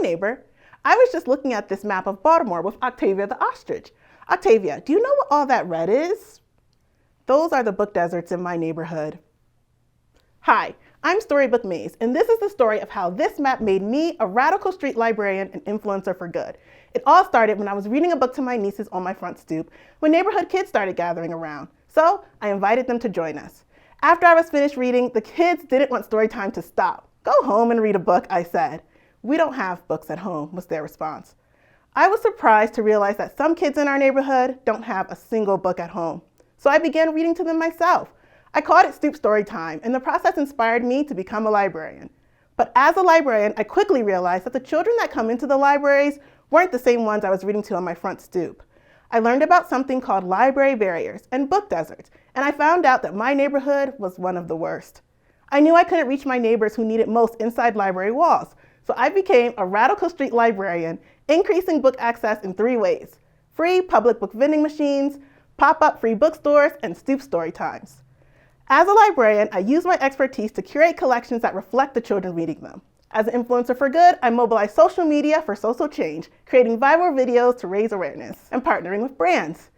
neighbor. I was just looking at this map of Baltimore with Octavia the ostrich. Octavia, do you know what all that red is? Those are the book deserts in my neighborhood. Hi, I'm Storybook Maze, and this is the story of how this map made me a radical street librarian and influencer for good. It all started when I was reading a book to my nieces on my front stoop when neighborhood kids started gathering around. So I invited them to join us. After I was finished reading, the kids didn't want story time to stop. Go home and read a book, I said. We don't have books at home, was their response. I was surprised to realize that some kids in our neighborhood don't have a single book at home. So I began reading to them myself. I called it Stoop Story Time, and the process inspired me to become a librarian. But as a librarian, I quickly realized that the children that come into the libraries weren't the same ones I was reading to on my front stoop. I learned about something called library barriers and book deserts, and I found out that my neighborhood was one of the worst. I knew I couldn't reach my neighbors who needed most inside library walls, so I became a radical street librarian, increasing book access in 3 ways: free public book vending machines, pop-up free bookstores, and stoop story times. As a librarian, I use my expertise to curate collections that reflect the children reading them. As an influencer for good, I mobilize social media for social change, creating viral videos to raise awareness, and partnering with brands.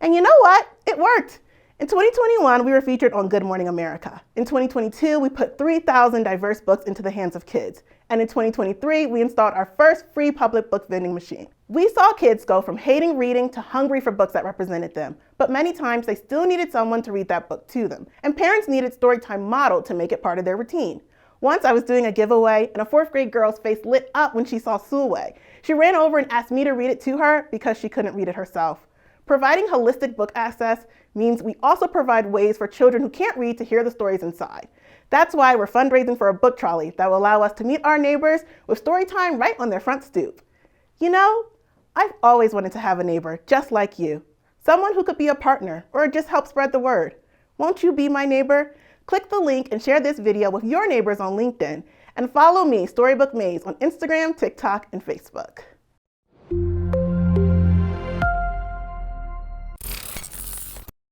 And you know what? It worked. In 2021, we were featured on Good Morning America. In 2022, we put 3,000 diverse books into the hands of kids. And in 2023, we installed our first free public book vending machine. We saw kids go from hating reading to hungry for books that represented them. But many times, they still needed someone to read that book to them. And parents needed Storytime modeled to make it part of their routine. Once I was doing a giveaway, and a 4th grade girl's face lit up when she saw Sulway. She ran over and asked me to read it to her because she couldn't read it herself. Providing holistic book access means we also provide ways for children who can't read to hear the stories inside. That's why we're fundraising for a book trolley that will allow us to meet our neighbors with story time right on their front stoop. You know, I've always wanted to have a neighbor just like you. Someone who could be a partner or just help spread the word. Won't you be my neighbor? Click the link and share this video with your neighbors on LinkedIn, and follow me, Storybook Maze, on Instagram, TikTok, and Facebook.